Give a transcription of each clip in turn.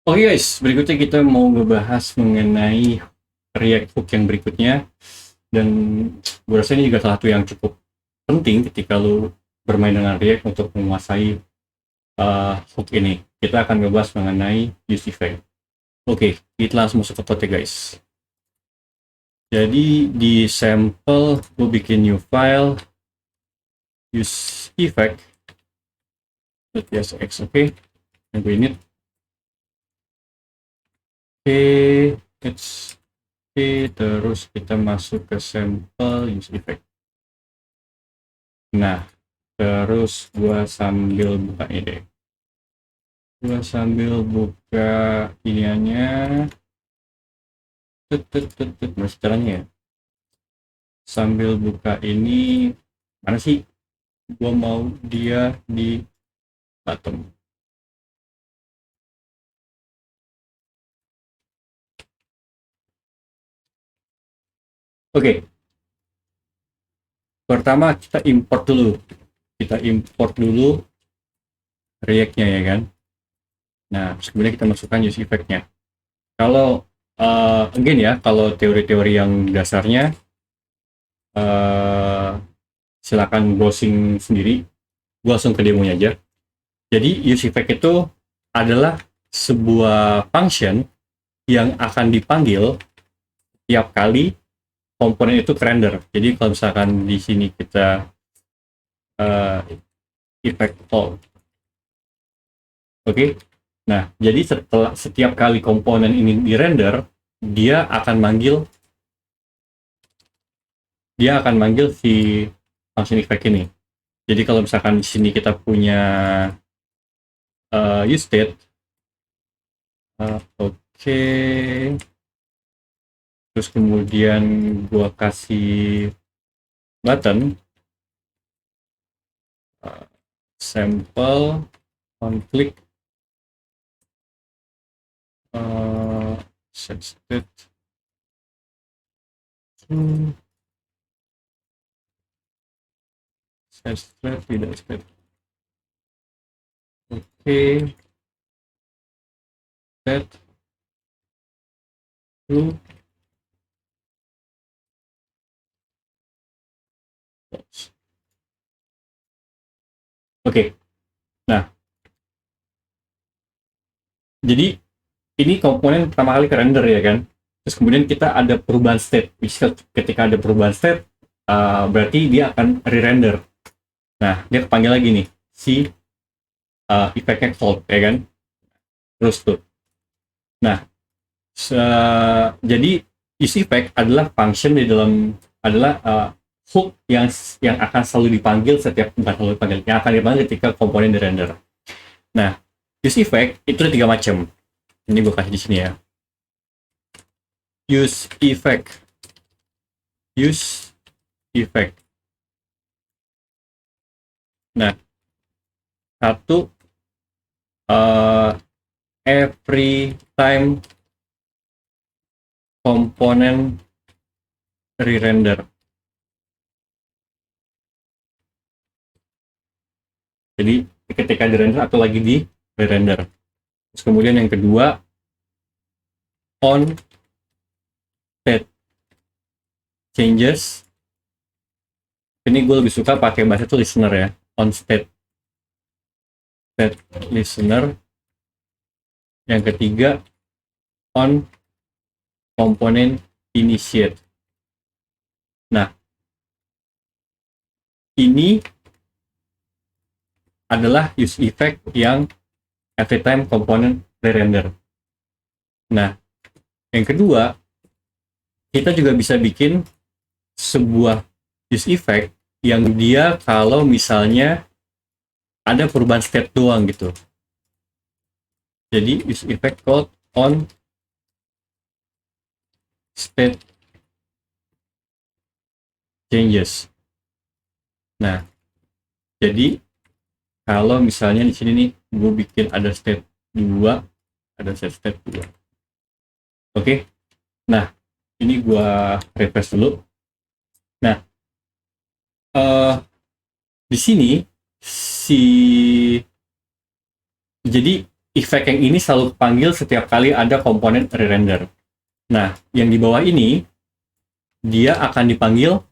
Oke guys, berikutnya kita mau ngebahas mengenai React Hook yang berikutnya. Dan gue rasa ini juga salah satu yang cukup penting ketika lu bermain dengan React untuk menguasai hook ini. Kita akan ngebahas mengenai use effect. Oke, kita langsung masuk ke code guys. Jadi di sampel gue bikin new file use effect .tsx, oke. Yang gue init. Oke, it's terus kita masuk ke sampel use effect. Nah, terus gua sambil buka ini deh. Gua sambil buka iniannya. Masih caranya ya. Sambil buka ini, mana sih? Gua mau dia di bottom. Oke, pertama kita import dulu. Kita import dulu React-nya ya kan. Nah, terus kemudian kita masukkan use effect-nya. Kalau again ya, kalau teori-teori yang dasarnya uh, silakan browsing sendiri. Gue langsung ke demonya aja. Jadi use effect itu adalah sebuah function yang akan dipanggil tiap kali komponen itu render. Jadi kalau misalkan di sini kita uh, effect all, oke. Nah, jadi setelah setiap kali komponen ini di render, dia akan manggil si function effect ini. Jadi kalau misalkan di sini kita punya use state, oke. Terus kemudian gua kasih button sample on click set state set state tidak state, oke. Set to false. Oke, nah jadi ini komponen pertama kali ke render ya kan. Terus kemudian kita ada perubahan state. Ketika ada perubahan state, berarti dia akan re-render. Nah, dia kepanggil lagi nih si effect-nya solve ya kan. Terus tuh. Nah, jadi use effect adalah function di dalam adalah hook yang akan selalu dipanggil setiap bukan selalu dipanggil, yang akan dipanggil ketika komponen di render. Nah, use effect itu ada 3 macam. Ini gue kasih di sini ya. Use effect. Use effect. Nah, satu every time komponen re-render. Jadi ketika di render atau lagi di re-render. Terus kemudian yang kedua on state changes. Ini gue lebih suka pakai bahasa itu listener ya. On state listener. Yang ketiga on komponen initiate. Nah, ini adalah use effect yang every time komponen re-render. Nah, yang kedua, kita juga bisa bikin sebuah use effect yang dia kalau misalnya ada perubahan state doang gitu. Jadi use effect called on state changes. Nah, jadi kalau misalnya di sini nih gue bikin ada state 2, ada state 2. Oke. Nah, ini gue refresh dulu. Nah, di sini jadi efek yang ini selalu panggil setiap kali ada komponen re-render. Nah, yang di bawah ini, dia akan dipanggil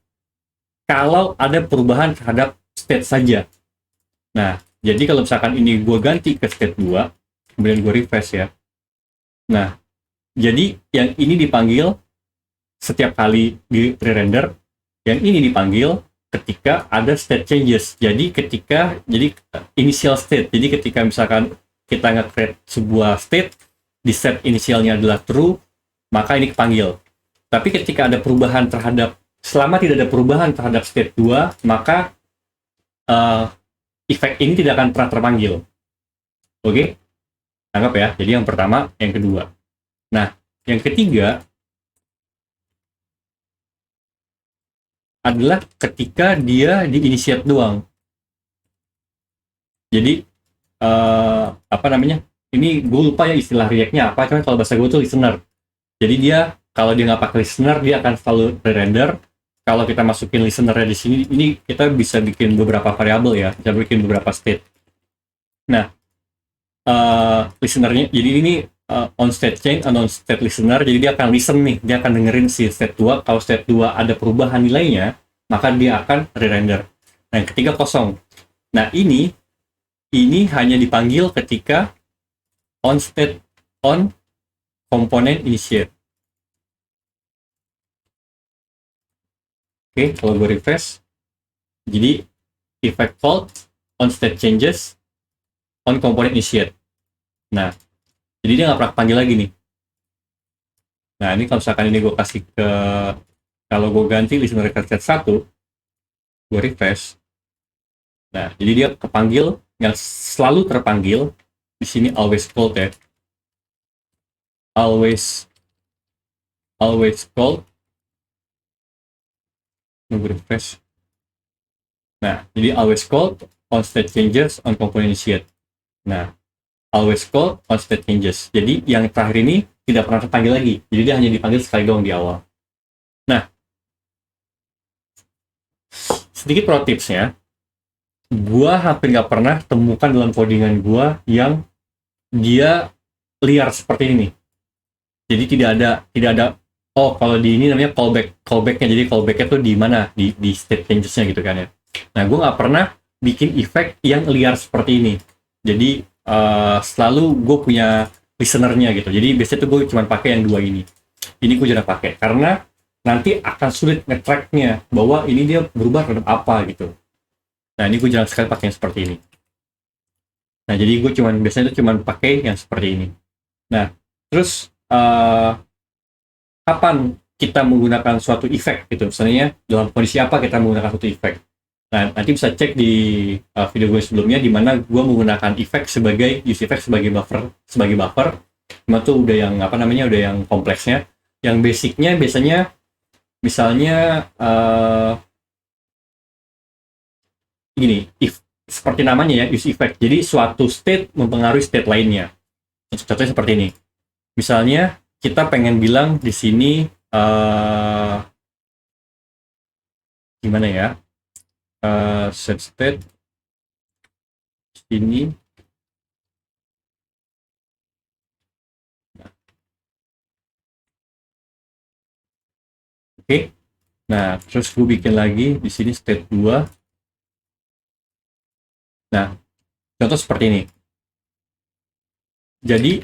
kalau ada perubahan terhadap state saja. Nah, jadi kalau misalkan ini gue ganti ke state 2, kemudian gue refresh ya. Nah, jadi yang ini dipanggil setiap kali di re-render, yang ini dipanggil ketika ada state changes. Jadi initial state. Jadi ketika misalkan kita nge-create sebuah state, di set inisialnya adalah true, maka ini kepanggil. Tapi ketika ada perubahan selama tidak ada perubahan terhadap state 2, maka efek ini tidak akan pernah terpanggil. Oke? Anggap ya. Jadi yang pertama, yang kedua. Nah, yang ketiga adalah ketika dia di-initiate doang. Jadi apa namanya? Ini gue lupa ya istilah React-nya apa, cuman kalau bahasa gue tuh listener. Jadi dia kalau dia nggak pakai listener, dia akan selalu re-render. Kalau kita masukin listener-nya di sini, ini kita bisa bikin beberapa variabel ya, bisa bikin beberapa state. Nah, listener-nya, jadi ini on state change, on state listener, jadi dia akan listen nih, dia akan dengerin si state 2. Kalau state 2 ada perubahan nilainya, maka dia akan re-render. Nah, yang ketiga kosong. Nah, ini hanya dipanggil ketika on komponen initiate. Oke, kalau gue refresh, jadi effect false on state changes on component initiate. Nah, jadi dia nggak pernah panggil lagi nih. Nah, ini kalau misalkan ini gue kasih ke, kalau gue ganti listener record set 1, gue refresh. Nah, jadi dia kepanggil, yang selalu terpanggil di sini always called ya. Always called. Nunggu refresh. Nah, jadi always called on state changes on component initiate. Nah, always called on state changes. Jadi yang terakhir ini tidak pernah terpanggil lagi. Jadi dia hanya dipanggil sekali doang di awal. Nah, sedikit pro tipsnya, gua hampir nggak pernah temukan dalam codingan gua yang dia liar seperti ini. Jadi tidak ada oh kalau di ini namanya callbacknya. Jadi callbacknya tuh di mana, di state changesnya gitu kan ya. Nah, gue nggak pernah bikin efek yang liar seperti ini. Jadi selalu gue punya listenernya gitu. Jadi biasanya tuh gue cuma pakai yang dua ini. Ini gue jarang pakai karena nanti akan sulit nge-tracknya bahwa ini dia berubah terhadap apa gitu. Nah, ini gue jarang sekali pakai yang seperti ini. Nah, jadi gue biasanya tuh cuman pakai yang seperti ini. Nah, terus kapan kita menggunakan suatu efek gitu, misalnya dalam kondisi apa kita menggunakan suatu efek. Nah, nanti bisa cek di video gue sebelumnya di mana gue menggunakan efek use efek sebagai buffer. Cuma tuh udah yang udah yang kompleksnya. Yang basicnya biasanya misalnya gini, seperti namanya ya, use effect. Jadi suatu state mempengaruhi state lainnya. Contohnya seperti ini. Misalnya kita pengen bilang di sini gimana ya? Set state sini. Oke. Nah, terus gue bikin lagi di sini state 2. Nah, contoh seperti ini. Jadi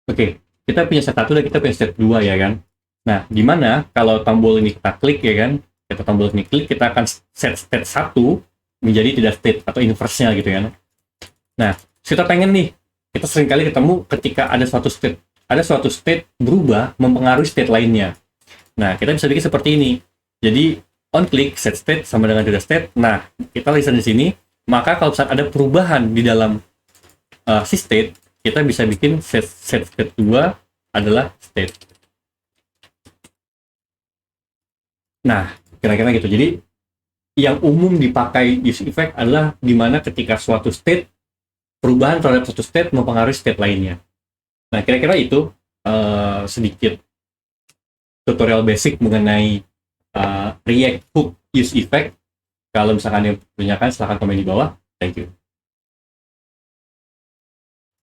oke, kita punya set 1 dan kita punya set 2 ya kan. Nah, dimana kalau tombol ini kita klik ya kan, kita tombol ini klik, kita akan set state 1 menjadi tidak state atau inverse-nya gitu ya. Nah, kita pengen nih, kita seringkali ketemu ketika ada suatu state berubah mempengaruhi state lainnya. Nah, kita bisa bikin seperti ini. Jadi, on click set state sama dengan tidak state. Nah, kita listen di sini, maka kalau misalnya ada perubahan di dalam si state, kita bisa bikin set state 2 adalah state. Nah, kira-kira gitu. Jadi, yang umum dipakai use effect adalah dimana ketika suatu state, perubahan terhadap suatu state mempengaruhi state lainnya. Nah, kira-kira itu sedikit tutorial basic mengenai React Hook use effect. Kalau misalkan yang punya kan silahkan komen di bawah. Thank you.